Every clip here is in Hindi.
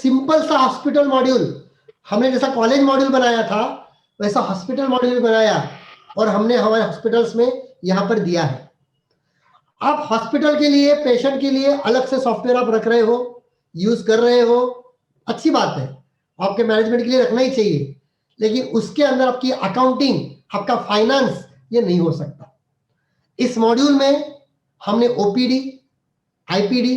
सिंपल सा हॉस्पिटल मॉड्यूल हमने जैसा कॉलेज मॉड्यूल बनाया था वैसा हॉस्पिटल मॉड्यूल भी बनाया और हमने हमारे हॉस्पिटल्स में यहाँ पर दिया है। आप हॉस्पिटल के लिए, पेशेंट के लिए अलग से सॉफ्टवेयर आप रख रहे हो, यूज कर रहे हो, अच्छी बात है, आपके मैनेजमेंट के लिए रखना ही चाहिए, लेकिन उसके अंदर आपकी अकाउंटिंग, आपका फाइनेंस ये नहीं हो सकता। इस मॉड्यूल में हमने ओपीडी, आईपीडी,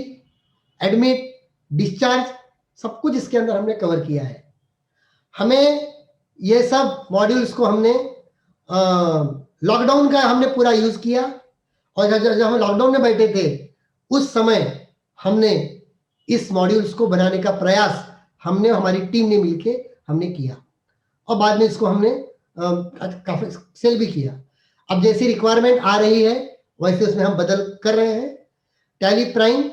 एडमिट, डिस्चार्ज सब कुछ इसके अंदर हमने कवर किया है। हमें ये सब मॉड्यूल्स को हमने लॉकडाउन का हमने पूरा यूज किया और जब हम लॉकडाउन में बैठे थे उस समय हमने इस मॉड्यूल्स को बनाने का प्रयास हमने, हमारी टीम ने मिलके हमने किया और बाद में इसको हमने काफी सेल भी किया। अब जैसी रिक्वायरमेंट आ रही है वैसे उसमें हम बदल कर रहे हैं। टैली प्राइम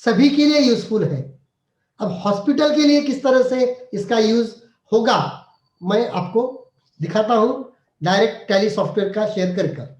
सभी के लिए यूजफुल है। अब हॉस्पिटल के लिए किस तरह से इसका यूज होगा मैं आपको दिखाता हूं डायरेक्ट टैली सॉफ्टवेयर का शेयर कर।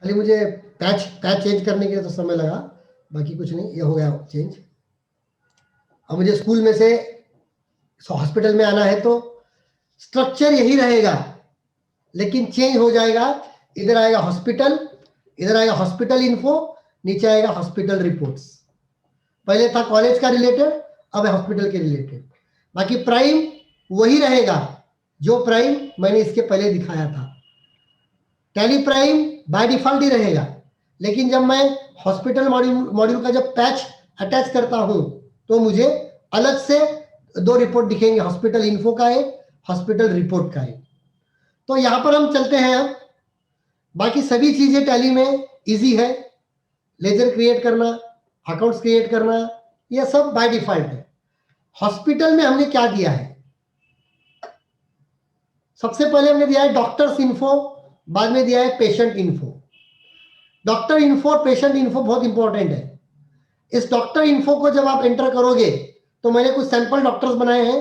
खाली मुझे पैच चेंज करने के लिए तो समय लगा, बाकी कुछ नहीं, ये हो गया चेंज। अब मुझे स्कूल में से हॉस्पिटल में आना है तो स्ट्रक्चर यही रहेगा लेकिन चेंज हो जाएगा। इधर आएगा हॉस्पिटल, इधर आएगा हॉस्पिटल इन्फो, नीचे आएगा हॉस्पिटल रिपोर्ट्स। पहले था कॉलेज का रिलेटेड, अब है हॉस्पिटल के रिलेटेड। बाकी प्राइम वही रहेगा जो प्राइम मैंने इसके पहले दिखाया था। टैली प्राइम बाय डिफॉल्ट ही रहेगा, लेकिन जब मैं हॉस्पिटल मॉड्यूल का जब पैच अटैच करता हूं तो मुझे अलग से दो रिपोर्ट दिखेंगे, हॉस्पिटल इन्फो का एक, हॉस्पिटल रिपोर्ट का एक। तो यहां पर हम चलते हैं। अब बाकी सभी चीजें टैली में इजी है, लेजर क्रिएट करना, अकाउंट्स क्रिएट करना, यह सब बाय डिफॉल्ट है। हॉस्पिटल में हमने क्या दिया है, सबसे पहले हमने दिया है डॉक्टर्स इन्फो, बाद में दिया है पेशेंट इन्फो। डॉक्टर इन्फो और पेशेंट इन्फो बहुत इंपॉर्टेंट है। इस डॉक्टर इन्फो को जब आप एंटर करोगे तो मैंने कुछ सैंपल डॉक्टर्स बनाए हैं,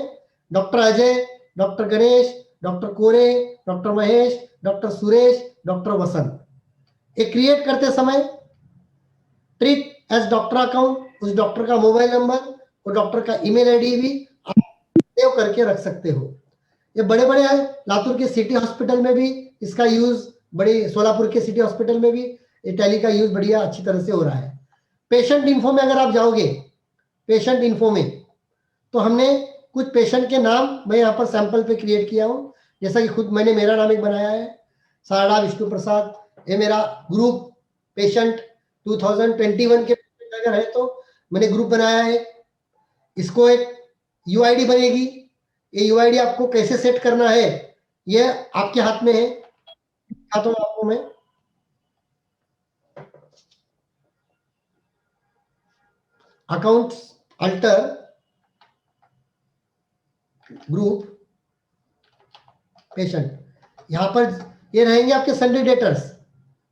doctor Ajay, doctor Ganesh, doctor Kore, doctor Mahesh, doctor Suresh, doctor Vasant. ये क्रिएट करते समय ट्रीट एज डॉक्टर अकाउंट, उस डॉक्टर का मोबाइल नंबर और डॉक्टर का ईमेल आईडी भी आप सेव करके रख सकते हो। ये बड़े बड़े हैं, लातूर के सिटी हॉस्पिटल में भी इसका यूज, बड़ी सोलापुर के सिटी हॉस्पिटल में भी ये टैली का यूज बढ़िया अच्छी तरह से हो रहा है। पेशेंट इन्फो में अगर आप जाओगे, पेशेंट इन्फो में तो हमने कुछ पेशेंट के नाम मैं यहाँ पर सैंपल पे क्रिएट किया हूँ, जैसा कि खुद मैंने मेरा नाम एक बनाया है, सारड़ा विष्णु प्रसाद। ये मेरा ग्रुप पेशेंट 2021 के अगर है तो मैंने ग्रुप बनाया है। इसको एक यूआईडी बनेगी, ये यूआईडी आपको कैसे सेट करना है ये आपके हाथ में है, दिखाता हूं आपको मैं। अकाउंट्स अल्टर ग्रुप पेशेंट, यहां पर ये रहेंगे आपके सन्डे डेटर्स,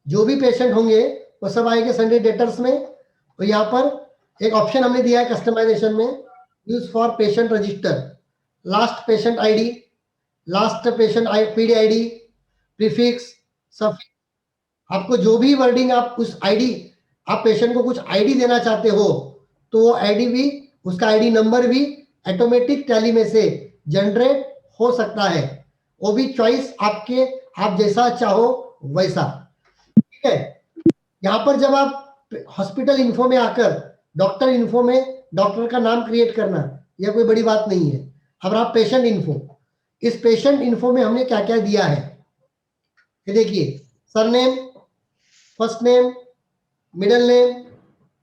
जो भी पेशेंट होंगे वो सब आएंगे सन्डे डेटर्स में। और यहाँ पर एक ऑप्शन हमने दिया है कस्टमाइजेशन में, use for patient register, last patient ID, last patient PD ID, prefix, suffix. आपको जो भी वर्डिंग आप उस आईडी, आप पेशेंट को कुछ आईडी देना चाहते हो तो वो आईडी भी, उसका आईडी नंबर भी ऑटोमेटिक टैली में से जनरेट हो सकता है, वो भी चॉइस आपके, आप जैसा चाहो वैसा, ठीक है। यहाँ पर जब आप हॉस्पिटल इन्फो में आकर डॉक्टर इन्फो में डॉक्टर का नाम क्रिएट करना, यह कोई बड़ी बात नहीं है। अब आप पेशेंट इन्फो, इस पेशेंट इन्फो में हमने क्या क्या दिया है, ये देखिए, surname, first name, middle name,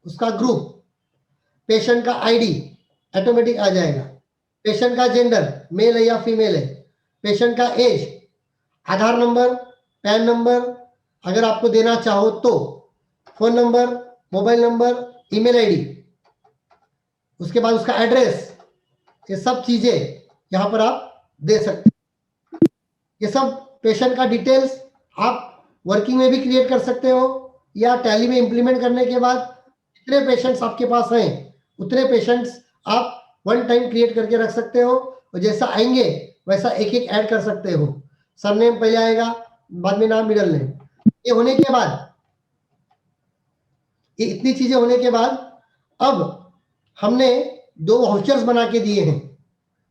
उसका ग्रुप, पेशेंट का आईडी ऑटोमेटिक आ जाएगा, पेशेंट का जेंडर मेल है या फीमेल है, पेशेंट का एज, आधार नंबर, पैन नंबर अगर आपको देना चाहो तो, phone number, mobile number, email ID, उसके बाद उसका एड्रेस, ये सब चीजें यहां पर आप दे सकते हैं। ये सब पेशेंट का डिटेल्स आप वर्किंग में भी क्रिएट कर सकते हो, या टैली में इंप्लीमेंट करने के बाद जितने पेशेंट्स आपके पास हैं उतने पेशेंट्स आप वन टाइम क्रिएट करके रख सकते हो, और जैसा आएंगे वैसा एक एक ऐड कर सकते हो। सरनेम पहले आएगा, बाद में नाम, मिडिल नेम। ये होने के बाद, ये इतनी चीजें होने के बाद, अब हमने 2 वाउचर्स बना के दिए हैं।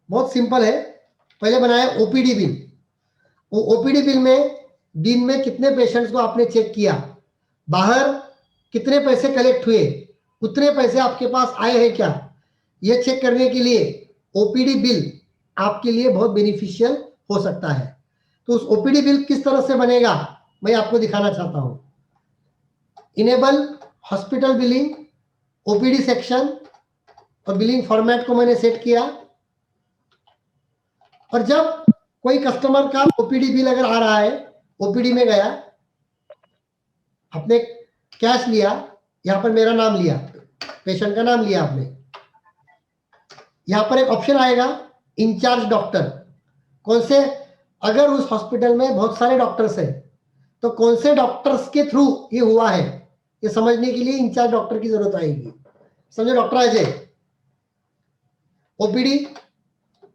बहुत सिंपल है। पहले बनाया ओपीडी बिल। वो ओपीडी बिल में दिन में कितने पेशेंट्स को आपने चेक किया, बाहर कितने पैसे कलेक्ट हुए, उतने पैसे आपके पास आए हैं क्या, ये चेक करने के लिए ओपीडी बिल आपके लिए बहुत बेनिफिशियल हो सकता है। तो उस ओपीडी बिल किस तरह से बनेगा मैं आपको दिखाना चाहता हूं। Enable hospital billing, OPD section, और बिलिंग फॉर्मेट को मैंने सेट किया। और जब कोई कस्टमर का ओपीडी बिल अगर आ रहा है, ओपीडी में गया, आपने कैश लिया, यहां पर मेरा नाम लिया, पेशेंट का नाम लिया आपने, यहां पर एक ऑप्शन आएगा इंचार्ज डॉक्टर। कौन से, अगर उस हॉस्पिटल में बहुत सारे डॉक्टर्स हैं तो कौन से डॉक्टर्स के थ्रू ये हुआ है, ये समझने के लिए इंचार्ज डॉक्टर की जरूरत आएगी। समझो डॉक्टर अजय, ओपीडी,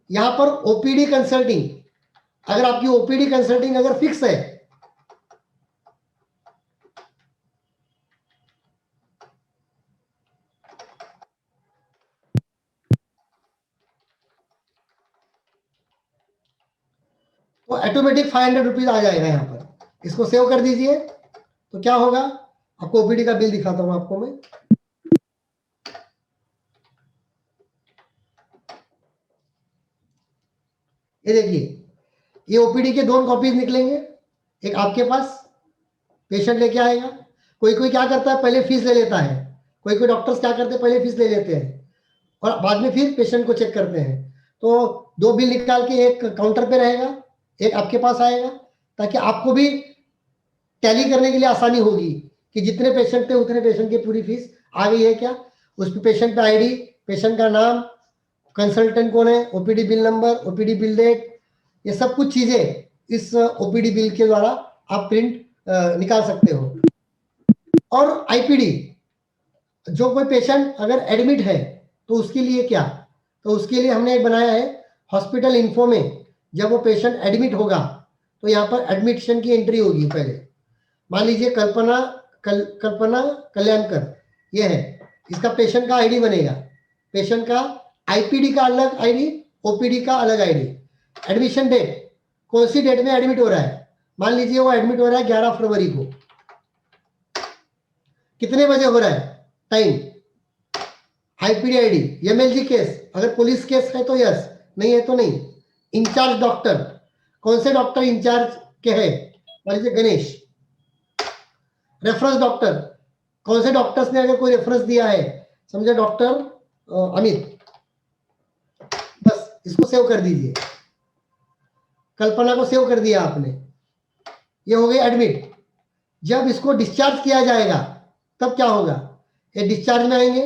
यहां पर ओपीडी कंसल्टिंग, अगर आपकी ओपीडी कंसल्टिंग अगर फिक्स है, तो ऑटोमेटिक 500 रुपीज आ जाएगा यहां पर। इसको सेव कर दीजिए, तो क्या होगा, आपको ओपीडी का बिल दिखाता हूं आपको मैं। ये देखिए, ये ओपीडी के 2 कॉपीज निकलेंगे, एक आपके पास, पेशेंट लेके आएगा। कोई कोई क्या करता है, पहले फीस ले लेता है, कोई कोई डॉक्टर्स क्या करते हैं, पहले फीस ले लेते हैं और बाद में फिर पेशेंट को चेक करते हैं। तो 2 बिल निकाल के, एक काउंटर पे रहेगा, एक आपके पास आएगा, ताकि आपको भी टैली करने के लिए आसानी होगी कि जितने पेशेंट थे उतने पेशेंट की पूरी फीस आ गई है क्या। उस पर पेशेंट का आईडी, पेशेंट का नाम, कंसल्टेंट कौन है, OPD bill number, OPD bill date, ये सब कुछ चीजें इस ओपीडी बिल के द्वारा आप प्रिंट निकाल सकते हो। और आईपीडी, जो कोई पेशेंट अगर एडमिट है तो उसके लिए क्या, तो उसके लिए हमने एक बनाया है हॉस्पिटल इन्फो में। जब वो पेशेंट एडमिट होगा तो यहाँ पर एडमिशन की एंट्री होगी। पहले मान लीजिए कल्पना कल्याणकर, ये है, इसका पेशेंट का आईडी बनेगा, पेशेंट का आईपीडी का अलग आईडी, ओपीडी का अलग आईडी, एडमिशन डेट, कौन सी डेट में एडमिट हो रहा है, मान लीजिए वो एडमिट हो रहा है 11 फरवरी को, कितने बजे हो रहा है, time, IPD ID, MLG case, अगर पुलिस केस है तो यस, नहीं है तो नहीं। इंचार्ज डॉक्टर, कौन से डॉक्टर इंचार्ज के हैं, मान लीजिए गणेश। रेफरेंस डॉक्टर, कौन से डॉक्टर्स ने अगर कोई रेफरेंस दिया है, समझे डॉक्टर अमित, बस इसको सेव कर दीजिए। कल्पना को सेव कर दिया आपने, ये हो गई एडमिट। जब इसको डिस्चार्ज किया जाएगा तब क्या होगा, ये डिस्चार्ज में आएंगे,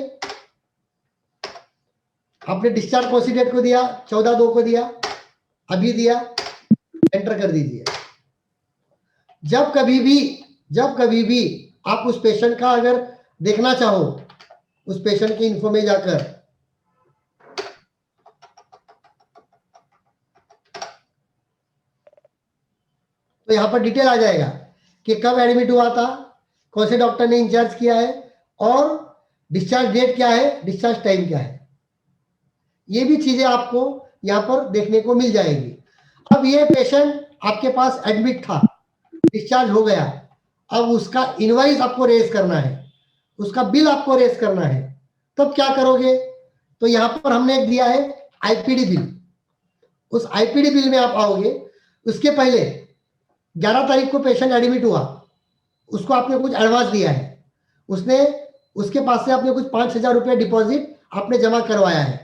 आपने डिस्चार्ज कौन सी डेट को दिया, 14/2 को दिया, अभी दिया, एंटर कर दीजिए। जब कभी भी आप उस पेशेंट का अगर देखना चाहो, उस पेशेंट की इन्फो में जाकर, तो यहां पर डिटेल आ जाएगा कि कब एडमिट हुआ था, कौन से डॉक्टर ने इंचार्ज किया है, और डिस्चार्ज डेट क्या है, डिस्चार्ज टाइम क्या है। ये भी चीजें आपको यहां पर देखने को मिल जाएगी। अब ये पेशेंट आपके पास एडमिट था, डिस्चार्ज हो गया, अब उसका इनवाइस आपको रेज करना है, उसका बिल आपको रेज करना है, तब क्या करोगे? तो यहां पर हमने दिया है आईपीडी बिल। उस आईपीडी बिल में आप आओगे। उसके पहले 11 तारीख को पेशेंट एडमिट हुआ, उसको आपने कुछ एडवांस दिया है, उसने उसके पास से आपने कुछ 5,000 रुपया डिपॉजिट आपने जमा करवाया है,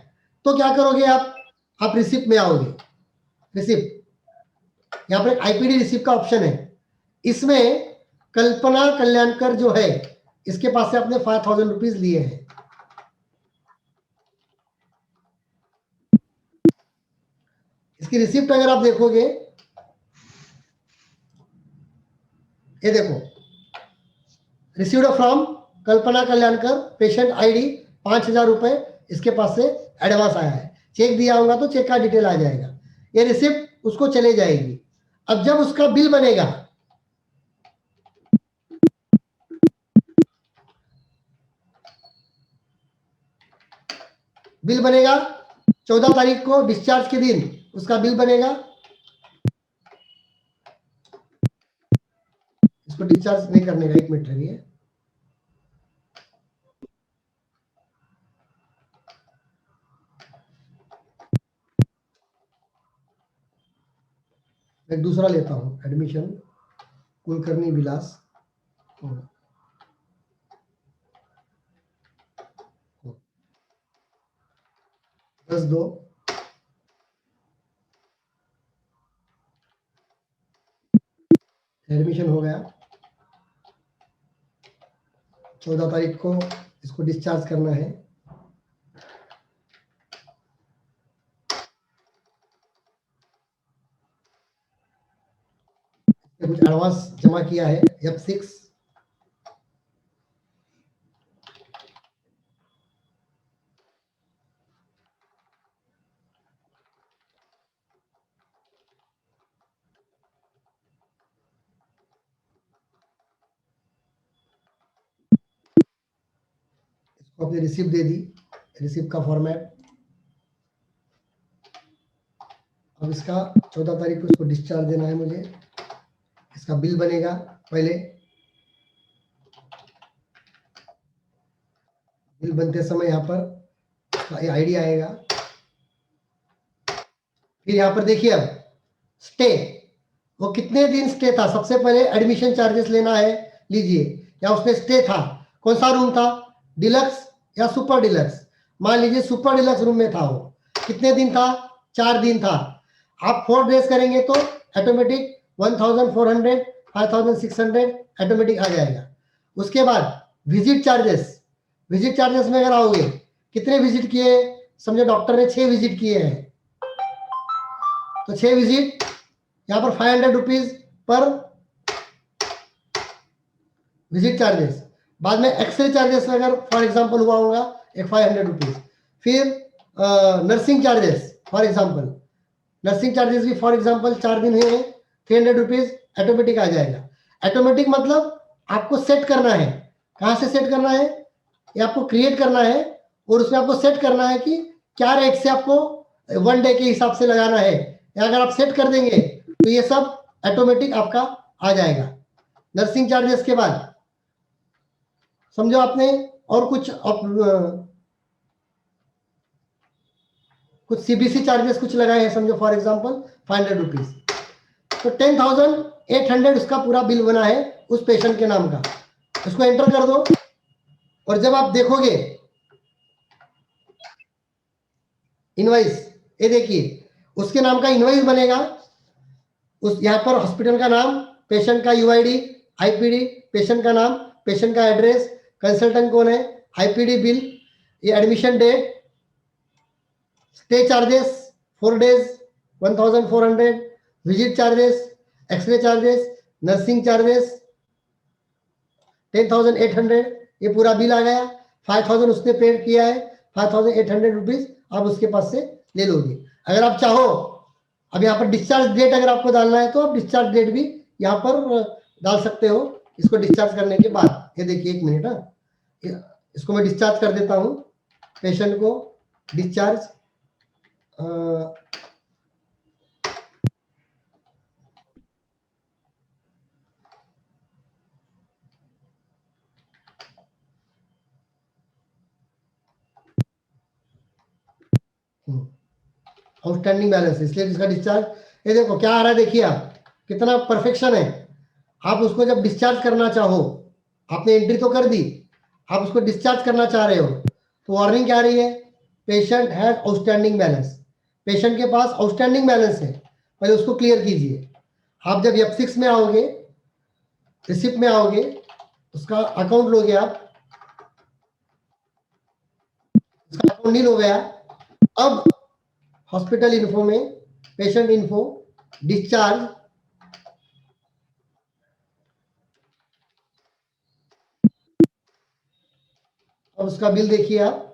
तो क्या करोगे आप रिसिप्ट में आओगे। रिसिप्ट, यहाँ पर एक आईपीडी रिसिप्ट का ऑप्शन है, इसमें कल्पना कल्याणकर जो है इसके पास से आपने 5,000 रुपीज लिए हैं। इसकी रिसिप्ट अगर आप देखोगे, ये देखो, received from Kalpana Kalyankar, patient ID 5,000 रुपए इसके पास से एडवांस आया है। चेक दिया होगा तो चेक का डिटेल आ जाएगा, ये रिसिप्ट उसको चले जाएगी। अब जब उसका बिल बनेगा, बिल बनेगा 14 तारीख को, डिस्चार्ज के दिन उसका बिल बनेगा। इसको डिस्चार्ज नहीं करने का, 1 मिनट रहिए। एक दूसरा लेता हूं, एडमिशन कुलकर्णी विलास, 10/2, एडमिशन हो गया। 14 तारीख को इसको डिस्चार्ज करना है। कुछ एडवांस जमा किया है, F6, इसको अपनी रिसिप्ट दे दी, रिसिप्ट का फॉर्मेट। अब इसका 14 तारीख को इसको डिस्चार्ज देना है मुझे, इसका बिल बनेगा पहले। बिल बनते समय यहाँ पर आईडी आएगा। फिर यहाँ पर देखिए, अब स्टे, वो कितने दिन स्टे था, सबसे पहले एडमिशन चार्जेस लेना है, लीजिए। या उसमें स्टे था, कौन सा रूम था, डिलक्स या सुपर डिलक्स। मान लीजिए सुपर डिलक्स रूम में था, वो कितने दिन था, 4 दिन था। आप 4 डेज करेंगे तो ऑटोमेटिक 1,400, 5,600 ऑटोमेटिक आ जाएगा। उसके बाद विजिट चार्जेस, विजिट चार्जेस में अगर आओगे, कितने विजिट किए, समझो डॉक्टर ने 6 विजिट किए हैं, तो 6 विजिट, यहाँ पर 500 रुपीज पर विजिट चार्जेस। बाद में एक्सरे चार्जेस अगर फॉर एग्जांपल हुआ होगा, एक 500 रुपीज। फिर nursing charges, for example nursing charges भी फॉर एग्जांपल 4 दिन हुए हैं, 300 रुपीज ऑटोमेटिक आ जाएगा। ऑटोमेटिक मतलब आपको सेट करना है, कहाँ से सेट करना है, ये आपको क्रिएट करना है, और उसमें आपको सेट करना है कि क्या रेट से आपको 1 डे के हिसाब से लगाना है। या अगर आप सेट कर देंगे तो ये सब ऑटोमेटिक आपका आ जाएगा। नर्सिंग चार्जेस के बाद समझो आपने और कुछ सीबीसी चार्जेस कुछ लगाए हैं, समझो फॉर एग्जांपल 500 रुपीज, तो 10,800 उसका पूरा बिल बना है उस पेशेंट के नाम का। उसको एंटर कर दो, और जब आप देखोगे इनवाइस, ये देखिए उसके नाम का इनवाइस बनेगा। उस यहाँ पर हॉस्पिटल का नाम, पेशेंट का यूआईडी, आईपीडी, पेशेंट का नाम, पेशेंट का एड्रेस, कंसल्टेंट कौन है, आईपीडी बिल, ये admission date, stay charges 4 days 1,400, visit charges, X ray charges, nursing charges 10,800, ये पूरा बिल आ गया। 5,000 उसने पे किया है, 5,800 रुपीज आप उसके पास से ले लोगे। अगर आप चाहो, अब यहाँ पर डिस्चार्ज डेट अगर आपको डालना है तो आप डिस्चार्ज डेट भी यहाँ पर डाल सकते हो, इसको डिस्चार्ज करने के बाद। ये देखिए 1 मिनट, इसको मैं डिस्चार्ज कर देता हूँ, पेशेंट को डिस्चार्ज आउटस्टैंडिंग बैलेंस, इसलिए इसका डिस्चार्ज, ये देखो क्या आ रहा है, देखिए आप कितना परफेक्शन है। आप उसको जब डिस्चार्ज करना चाहो, आपने एंट्री तो कर दी, आप उसको डिस्चार्ज करना चाह रहे हो, तो वार्निंग क्या आ रही है, patient has outstanding balance, patient के पास आउटस्टैंडिंग बैलेंस है, पहले उसको क्लियर कीजिए। आप जब F6 में आओगे, रिसिप्ट में आओगे, उसका अकाउंट लोगे आप, उसका अकाउंट नील हो गया। अब हॉस्पिटल इन्फो में पेशेंट इन्फो डिस्चार्ज, अब उसका बिल देखिए आप,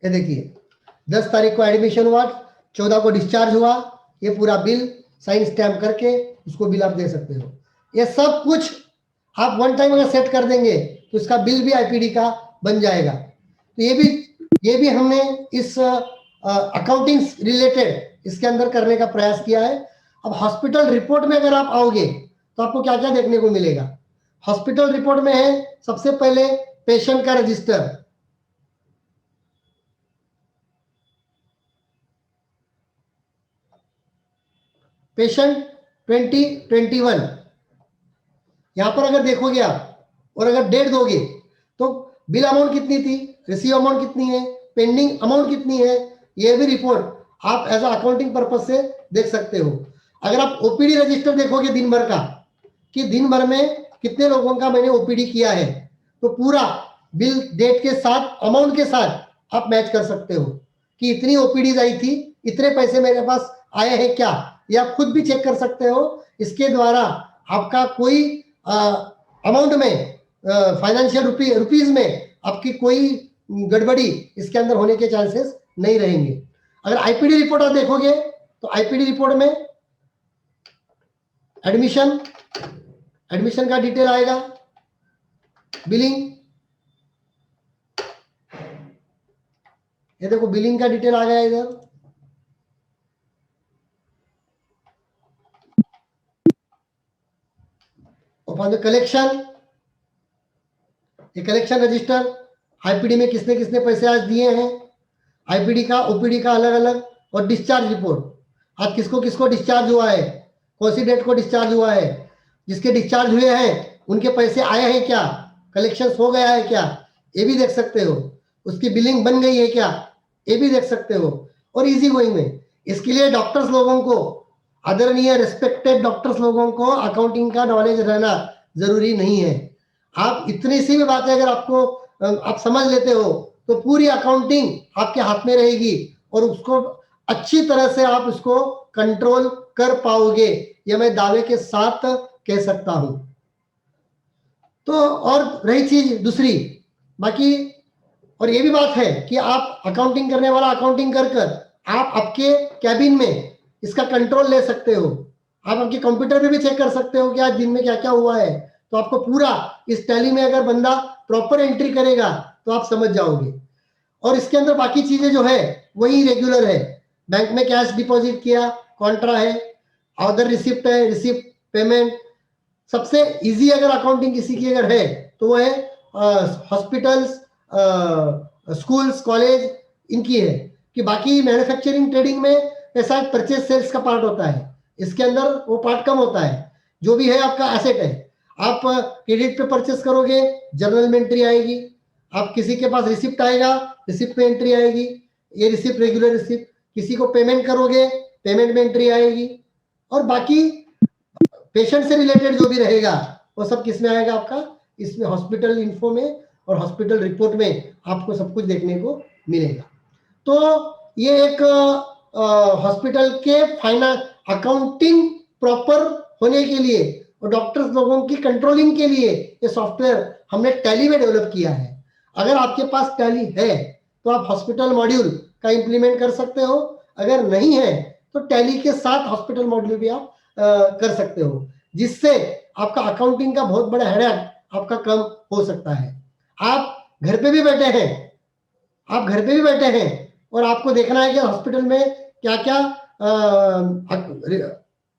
ये देखिए 10 तारीख को एडमिशन हुआ, 14 को डिस्चार्ज हुआ, ये पूरा बिल साइन स्टैम्प करके उसको बिल आप दे सकते हो। ये सब कुछ आप वन टाइम अगर सेट कर देंगे तो इसका बिल भी आईपीडी का बन जाएगा। तो ये भी हमने इस अकाउंटिंग रिलेटेड इसके अंदर करने का प्रयास किया है। अब हॉस्पिटल रिपोर्ट में अगर आप आओगे तो आपको क्या क्या देखने को मिलेगा। हॉस्पिटल रिपोर्ट में है सबसे पहले पेशेंट का रजिस्टर, पेशेंट 2021, यहां पर अगर देखोगे आप और अगर डेट दोगे तो बिल अमाउंट कितनी थी, रिसीव अमाउंट कितनी है, पेंडिंग अमाउंट कितनी है, ये भी रिपोर्ट आप एज अकाउंटिंग पर्पज से देख सकते हो। अगर आप ओपीडी रजिस्टर देखोगे दिन भर का, कि दिन भर में कितने लोगों का मैंने ओपीडी किया है, तो पूरा बिल डेट के साथ अमाउंट के साथ आप मैच कर सकते हो कि इतनी ओपीडीज आई थी, इतने पैसे मेरे पास आए हैं क्या, ये आप खुद भी चेक कर सकते हो। इसके द्वारा आपका कोई अमाउंट में फाइनेंशियल रुपीज में आपकी कोई गड़बड़ी इसके अंदर होने के चांसेस नहीं रहेंगे। अगर आईपीडी रिपोर्ट आप देखोगे तो आईपीडी रिपोर्ट में एडमिशन का डिटेल आएगा, बिलिंग, ये देखो बिलिंग का डिटेल आ गया इधर, और कलेक्शन, ये कलेक्शन रजिस्टर, आईपीडी में किसने किसने पैसे आज दिए हैं, आईपीडी का ओपीडी का अलग अलग, और डिस्चार्ज रिपोर्ट, आज किसको किसको डिस्चार्ज हुआ है, कौन सी डेट को डिस्चार्ज हुआ है, जिसके डिस्चार्ज हुए हैं उनके पैसे आए हैं क्या, कलेक्शन हो गया है क्या, ये भी देख सकते हो, उसकी बिलिंग बन गई है क्या, ये भी देख सकते हो। और इजी गोइंग में इसके लिए डॉक्टर्स लोगों को, आदरणीय रिस्पेक्टेड डॉक्टर्स लोगों को अकाउंटिंग का नॉलेज रहना जरूरी नहीं है। आप इतनी सी भी बातें अगर आपको आप समझ लेते हो तो पूरी अकाउंटिंग आपके हाथ में रहेगी और उसको अच्छी तरह से आप उसको कंट्रोल कर पाओगे, यह मैं दावे के साथ कह सकता हूं। तो और रही चीज दूसरी बाकी, और ये भी बात है कि आप अकाउंटिंग करने वाला अकाउंटिंग कर कर आप आपके कैबिन में इसका कंट्रोल ले सकते हो, आप आपके कंप्यूटर पे भी चेक कर सकते हो कि आज दिन में क्या क्या हुआ है। तो आपको पूरा इस टैली में अगर बंदा प्रॉपर एंट्री करेगा तो आप समझ जाओगे। और इसके अंदर बाकी चीजें जो है वही रेगुलर है, बैंक में कैश डिपॉजिट किया, कॉन्ट्रा है, अदर रिसिप्ट है, रिसिप्ट पेमेंट। सबसे इजी अगर अकाउंटिंग किसी की अगर है तो वो है हॉस्पिटल्स, स्कूल्स, कॉलेज, इनकी है। कि बाकी मैन्युफैक्चरिंग ट्रेडिंग में ऐसा परचेज सेल्स का पार्ट होता है, इसके अंदर वो पार्ट कम होता है। जो भी है आपका एसेट है, आप क्रेडिट पे परचेस करोगे जर्नल में एंट्री आएगी, आप किसी के पास रिसिप्ट आएगा रिसिप्ट में एंट्री आएगी, ये रिसिप्ट रेगुलर रिसिप्ट, किसी को पेमेंट करोगे पेमेंट में एंट्री आएगी, और बाकी पेशेंट से रिलेटेड जो भी रहेगा वो सब किस में आएगा आपका, इसमें हॉस्पिटल इन्फो में और हॉस्पिटल रिपोर्ट में आपको सब कुछ देखने को मिलेगा। तो ये एक हॉस्पिटल के फाइनल अकाउंटिंग प्रॉपर होने के लिए और डॉक्टर्स लोगों की कंट्रोलिंग के लिए ये सॉफ्टवेयर हमने टैली में डेवलप किया है। अगर आपके पास टैली है तो आप हॉस्पिटल मॉड्यूल का इंप्लीमेंट कर सकते हो, अगर नहीं है तो टैली के साथ हॉस्पिटल मॉड्यूल भी आप कर सकते हो, जिससे आपका अकाउंटिंग का बहुत बड़ा हेडेक आपका कम हो सकता है। आप घर पे भी बैठे हैं, आप घर पे भी बैठे हैं और आपको देखना है कि हॉस्पिटल में क्या क्या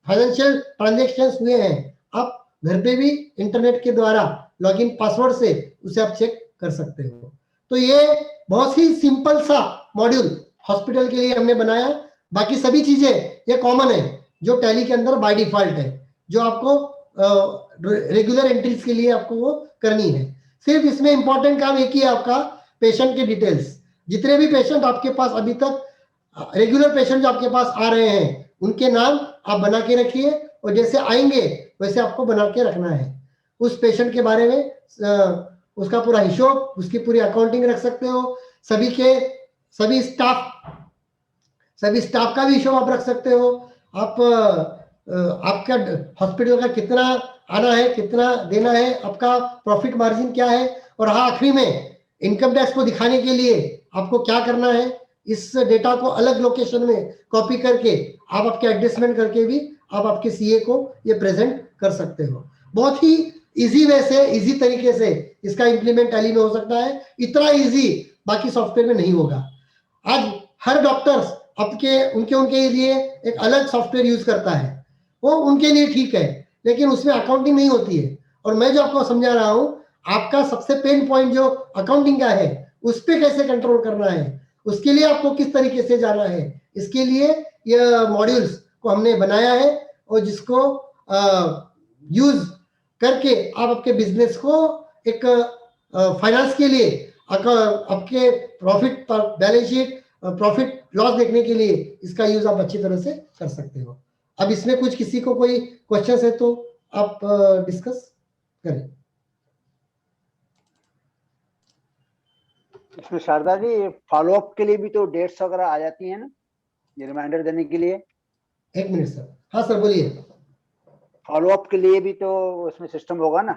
फाइनेंशियल ट्रांजेक्शन हुए हैं, आप घर पे भी इंटरनेट के द्वारा लॉगिन पासवर्ड से उसे आप चेक कर सकते हो। तो ये बहुत ही सिंपल सा मॉड्यूल हॉस्पिटल के लिए हमने बनाया। बाकी सभी चीजें ये कॉमन है जो टैली के अंदर बाय डिफॉल्ट है, जो आपको रेगुलर एंट्रीज के लिए आपको वो करनी है। सिर्फ इसमें इंपॉर्टेंट काम एक ही है आपका, पेशेंट के डिटेल्स। जितने भी पेशेंट आपके पास अभी तक रेगुलर पेशेंट जो आपके पास आ रहे हैं उनके नाम आप बना के रखिए, और जैसे आएंगे वैसे आपको बना के रखना है। उस पेशेंट के बारे में उसका पूरा हिसाब, उसकी पूरी अकाउंटिंग रख सकते हो। सभी स्टाफ का भी हिसाब आप रख सकते हो। आप आपका हॉस्पिटल का कितना आना है, कितना देना है, आपका प्रॉफिट मार्जिन क्या है, और हाँ आखिरी में इनकम टैक्स को दिखाने के लिए आपको क्या करना है। इस डेटा को अलग लोकेशन में कॉपी करके आप आपके एडजस्टमेंट करके भी आप आपके सीए को ये प्रेजेंट कर सकते हो। बहुत ही इजी वे से, इजी तरीके से इसका इंप्लीमेंट टैली में हो सकता है। इतना इजी बाकी सॉफ्टवेयर में नहीं होगा। आज हर डॉक्टर्स उनके लिए एक अलग सॉफ्टवेयर यूज करता है, वो उनके लिए ठीक है, लेकिन उसमें अकाउंटिंग नहीं होती है। और मैं जो आपको समझा रहा हूं, आपका सबसे पेन पॉइंट जो अकाउंटिंग का है उस पर कैसे कंट्रोल करना है, उसके लिए आपको किस तरीके से जाना है, इसके लिए यह मॉड्यूल्स को हमने बनाया है, और जिसको यूज करके आप आपके बिजनेस को एक फाइनेंस के लिए आपके profit balance sheet, profit loss देखने के लिए इसका यूज आप अच्छी तरह से कर सकते हो। अब इसमें कुछ किसी को कोई क्वेश्चन है तो आप डिस्कस करें। इसमें शारदा जी फॉलोअप के लिए भी तो डेट्स वगैरह आ जाती है ना, ये रिमाइंडर देने के लिए। एक मिनट सर। हाँ सर बोलिए। फॉलोअप के लिए भी तो उसमें सिस्टम होगा ना,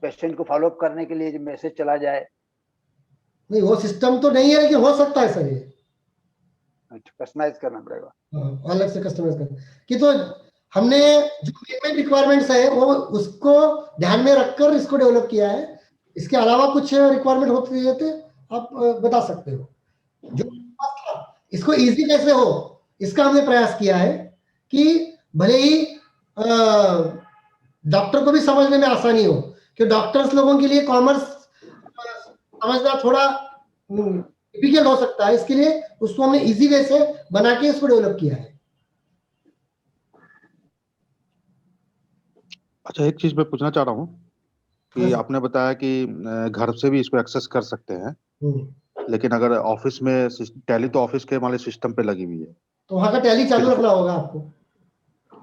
पेशेंट को फॉलोअप करने के लिए जो मैसेज चला जाए। नहीं वो सिस्टम तो नहीं है, लेकिन हो सकता है सर। ये कस्टमाइज करना पड़ेगा, अलग से कस्टमाइज करना कि तो हमने जो पेमेंट रिक्वायरमेंट्स है वो उसको ध्यान में रखकर इसको डेवलप किया है। इसके अलावा कुछ रिक्वायरमेंट होते रहते आप बता सकते हो। जो इसको इजी कैसे हो इसका हमने प्रयास किया है कि भले ही डॉक्टर को भी समझने में आसानी हो, कि डॉक्टर्स लोगों के लिए कॉमर्स समझना थोड़ा डिफिकल्ट हो सकता है। इसके लिए उसको हमने इजी वे से बना के इसको डेवलप किया है। अच्छा, एक चीज मैं पूछना चाह रहा हूँ कि हाँ, आपने बताया कि घर से भी इसको एक्सेस कर सकते हैं, लेकिन अगर ऑफिस में टैली तो ऑफिस के वाले सिस्टम पे लगी हुई है, तो वहां का टैली चालू रखना होगा आपको।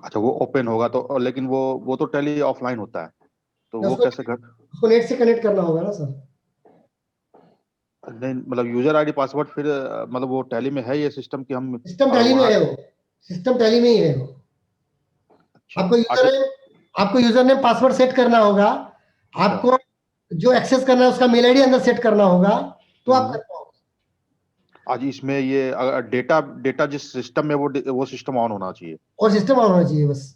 अच्छा वो ओपन होगा तो, लेकिन वो तो टैली ऑफलाइन होता है, तो वो कैसे घर उसको नेट से कनेक्ट करना होगा ना सर। नहीं मतलब यूजर आईडी पासवर्ड फिर मतलब वो टैली में है ये सिस्टम कि हम सिस्टम टैली में है, वो सिस्टम टैली में ही है वो। आपको यूजर नेम पासवर्ड सेट करना होगा। आपको जो एक्सेस करना है उसका मेल आईडी अंदर सेट करना होगा, तो आप कर पाओगे। आज इसमें ये डेटा जिस सिस्टम में वो सिस्टम ऑन होना चाहिए, और सिस्टम ऑन होना चाहिए बस।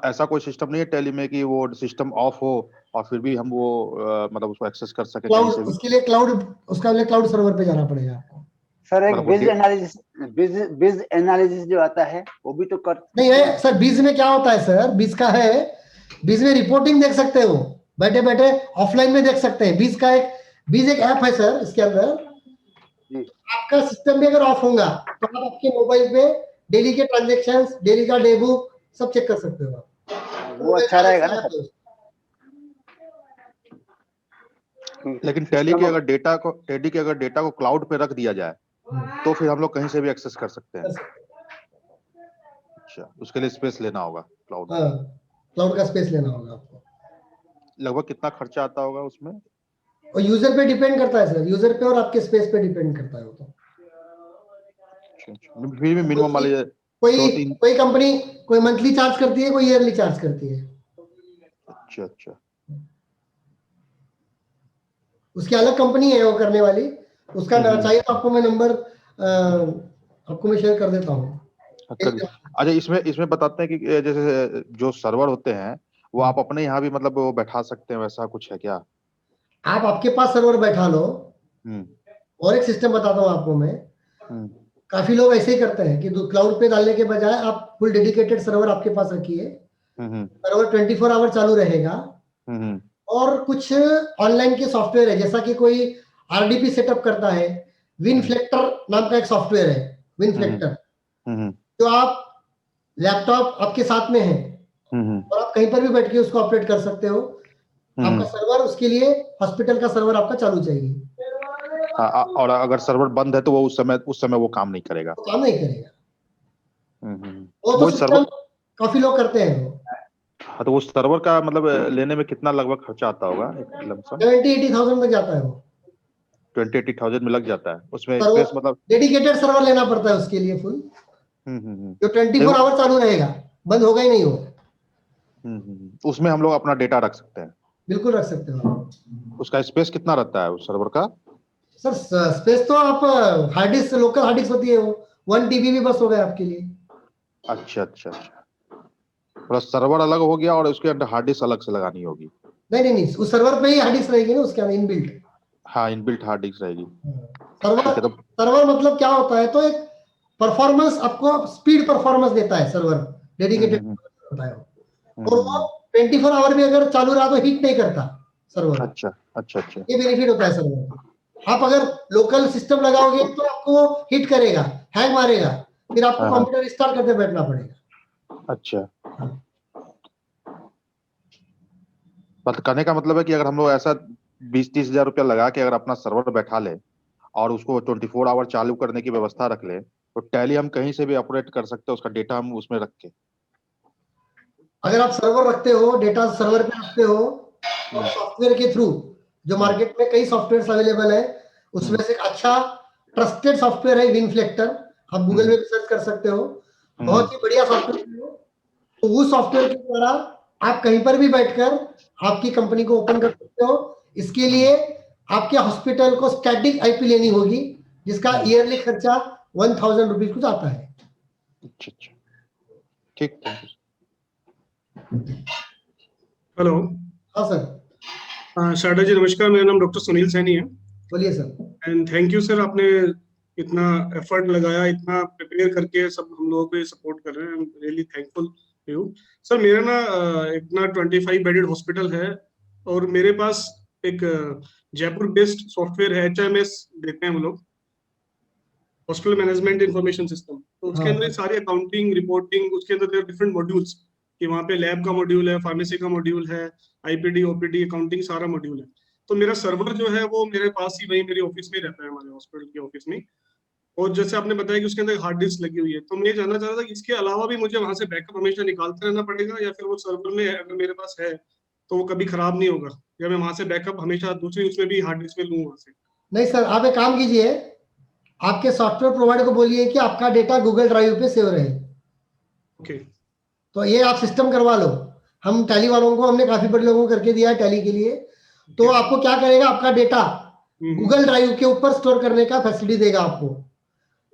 ऐसा कोई सिस्टम नहीं है टैली में कि वो सिस्टम ऑफ हो और फिर भी हम वो मतलब उसको एक्सेस कर सके कहीं से भी। उसके लिए क्लाउड सर्वर पे जाना पड़ेगा आपको। सर एक बिज एनालिसिस जो आता है वो भी तो कर नहीं है सर। बीज में क्या होता है सर, बीज का है, बीज में रिपोर्टिंग देख सकते हो, बैठे बैठे ऑफलाइन में देख सकते हैं। बीज एक ऐप है सर। इसके अंदर आपका सिस्टम भी अगर ऑफ होगा तो आप आपके मोबाइल पे डेली के ट्रांजेक्शंस, डेली का डे बुक सब चेक कर सकते हो आप। वो अच्छा रहेगा ना। लेकिन टैली के अगर डेटा को क्लाउड पे रख दिया जाए तो फिर हम लोग कहीं से भी एक्सेस कर सकते हैं। अच्छा, उसके लिए स्पेस लेना होगा क्लाउड का स्पेस लेना होगा आपको। लगभग कितना खर्चा आता होगा उसमें? और यूजर पे डिपेंड करता है सर, यूजर पे और आपके स्पेस पे डिपेंड करता है वो तो। फिर भी मिनिमम वाले कोई कंपनी कोई मंथली चार्ज करती है, कोई ईयरली चार्ज करती है। अच्छा उसकी अलग कंपनी है वो करने वाली। उसका चाहिए तो आपको मैं नंबर आपको मैं शेयर कर देता हूँ। अच्छा, इसमें बताते हैं कि जैसे जो सर्वर होते हैं वो आप अपने यहाँ भी मतलब वो बैठा सकते हैं, वैसा कुछ है क्या? आप आपके पास सर्वर बैठा लो। और एक सिस्टम बताता हूँ आपको मैं। काफी लोग ऐसे ही करते हैं कि क्लाउड पे डालने के बजाय आप फुल डेडिकेटेड सर्वर आपके पास रखिए, सर्वर 24 आवर चालू रहेगा। और कुछ ऑनलाइन के सॉफ्टवेयर है, जैसा कि कोई आरडीपी सेटअप करता है, विनफ्लेक्टर नाम का एक सॉफ्टवेयर है, विनफ्लेक्टर, जो आप लैपटॉप आपके साथ में है और आप कहीं पर भी बैठ के उसको ऑपरेट कर सकते हो। आपका सर्वर, उसके लिए हॉस्पिटल का सर्वर आपका चालू चाहिए। और अगर सर्वर बंद है तो वो उस समय वो काम नहीं करेगा। वो काम नहीं करेगा। वो वो तो सर्वर सिस्टम काफी लोग करते हैं। वो हाँ, तो वो सर्वर का मतलब लेने में कितना लगभग खर्चा आता होगा? 70-80,000 तक जाता है। वो 20-80,000 में लग जाता है। उसमें सर्वर, स्पेस मतलब डेडिकेटेड सर्वर लेना पड़ता है उसके लिए फुल, जो 24 आवर चालू रहेगा, बंद होगा ही नहीं वो। उसमें हम लोग अपना डेटा रख सकते हैं। बिल्कुल रख सकते हो। उसका स्पेस कितना रहता है उस सर्वर का? सर स्पेस तो आप hard disk, local hard disk होती है, वो 1 TB भी बस हो गया आपके लिए। अच्छा। प्लस सर्वर अलग हो गया और उसके अंदर हार्ड डिस्क अलग से लगानी होगी। नहीं, उस सर्वर पे ही हार्ड डिस्क रहेगी ना, उसके अंदर इनबिल्ट। हाँ, इनबिल्ट हार्ड डिस्क रहेगी। सर्वर मतलब क्या होता है, तो एक परफॉर्मेंस, आपको स्पीड परफॉर्मेंस देता है सर्वर, डेडिकेटेड होता है। और वो 24 आवर भी अगर चालू रहा तो हीट नहीं करता सर्वर। अच्छा। ये बेनिफिट होता है सर्वर का। आप अगर लोकल सिस्टम लगाओगे तो आपको हिट करेगा, हैंग मारेगा, फिर आपको कंप्यूटर स्टार्ट करके बैठना पड़ेगा। अच्छा, बात कहने का मतलब है कि अगर हम लोग ऐसा 20-30 हजार रुपया लगा के अगर अपना सर्वर बैठा ले और उसको 24 आवर चालू करने की व्यवस्था रख ले, तो टैली हम कहीं से भी ऑपरेट कर सकते हैं, उसका डेटा हम उसमें रख के। अगर आप सर्वर रखते हो, डेटा सर्वर पे रखते हो, और सॉफ्टवेयर के थ्रू, जो मार्केट में कई सॉफ्टवेयर अवेलेबल है, उसमें से एक अच्छा ट्रस्टेड सॉफ्टवेयर है विनफ्लेक्टर। आप गूगल में सर्च कर सकते हो, बहुत ही बढ़िया सॉफ्टवेयर है। तो उस सॉफ्टवेयर के द्वारा आप कहीं पर भी बैठकर आपकी कंपनी को ओपन कर सकते हो। इसके लिए आपके हॉस्पिटल को स्टैटिक आईपी लेनी होगी, जिसका ईयरली खर्चा 1000 रुपीज कुछ आता है। अच्छा, ठीक। हेलो। हाँ सर। शारदा जी नमस्कार, मेरा नाम डॉक्टर सुनील सैनी है। बोलिए sir. And thank you sir, आपने इतना एफर्ट लगाया, इतना प्रिपेयर करके सब हम लोगों को सपोर्ट कर रहे हैं। I am really thankful to you sir. मेरा ना एक ना 25 बेडेड हॉस्पिटल है और मेरे पास एक जयपुर बेस्ड सॉफ्टवेयर है, HMS देते हैं हम लोग, हॉस्पिटल मैनेजमेंट इंफॉर्मेशन सिस्टम। तो उसके अंदर सारी अकाउंटिंग, रिपोर्टिंग, उसके अंदर डिफरेंट मॉड्यूल्स, कि वहाँ पे लैब का मॉड्यूल है, फार्मेसी का मॉड्यूल है, IPD OPD अकाउंटिंग सारा मॉड्यूल है। तो मेरा सर्वर जो है वो मेरे पास ही वही मेरे ऑफिस में रहता है, हमारे हॉस्पिटल के ऑफिस में। और जैसे आपने बताया कि उसके अंदर हार्ड डिस्क लगी हुई है, तो मैं ये जानना चाह रहा था कि इसके अलावा भी मुझे वहां से बैकअप हमेशा निकालते रहना पड़ेगा, या फिर वो सर्वर में अगर मेरे पास है तो वो कभी खराब नहीं होगा, या मैं वहां से बैकअप हमेशा दूसरी उसमें भी हार्ड डिस्क में लूँ वहां से? नहीं सर, आप एक काम कीजिए, आपके सॉफ्टवेयर प्रोवाइडर को बोलिए कि आपका डेटा गूगल ड्राइव पे सेव रहे। ओके। तो ये आप सिस्टम करवा लो। हम टैली वालों को, हमने काफी बड़े लोगों को करके दिया है टैली के लिए। तो आपको क्या करेगा, आपका डेटा गूगल ड्राइव के ऊपर स्टोर करने का फैसिलिटी देगा आपको।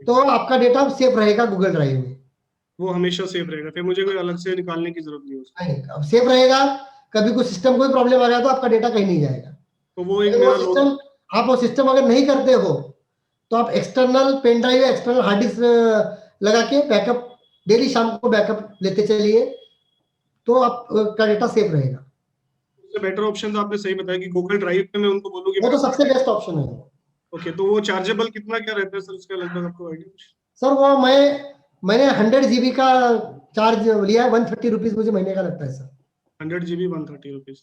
तो आपका डेटा सेफ रहेगा गूगल ड्राइव में, वो हमेशा सेफ रहेगा, फिर मुझे कोई अलग से निकालने की जरूरत नहीं है। नहीं, अब सेफ रहेगा। कभी कोई सिस्टम कोई प्रॉब्लम आ गया तो आपका डेटा कहीं नहीं जाएगा। तो वो एक अगर मेरा वो सिस्टम, आप वो सिस्टम अगर नहीं करते हो तो आप एक्सटर्नल पेन ड्राइव या एक्सटर्नल हार्ड डिस्क लगा के बैकअप, डेली शाम को बैकअप लेते चलिए, तो आपका डेटा सेफ रहेगा। उससे बेटर ऑप्शन तो आपने सही बताया कि गूगल ड्राइव पे मैं उनको बोलूँ कि वो तो सबसे बेस्ट ऑप्शन है। ओके। तो वो चार्जेबल कितना क्या रहता है सर उसका, लगभग आपको आइडिया कुछ? सर वो मैंने 100 GB का चार्ज लिया है, 130 रुपीज मुझे महीने का लगता है सर। 100 GB 130 rupees.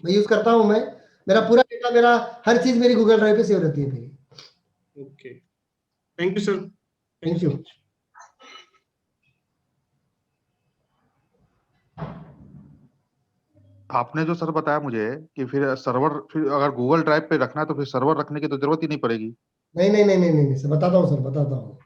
मैं यूज करता हूँ। मैं, मेरा पूरा डेटा, मेरा हर चीज मेरी गूगल ड्राइव पे सेव रहती है मेरी। Okay, thank you sir. Thank you. आपने जो सर बताया मुझे कि फिर सर्वर, फिर अगर गूगल ड्राइव पे रखना है तो फिर सर्वर रखने की तो जरूरत ही नहीं पड़ेगी। नहीं सर, बताता हूँ सर, बताता हूँ।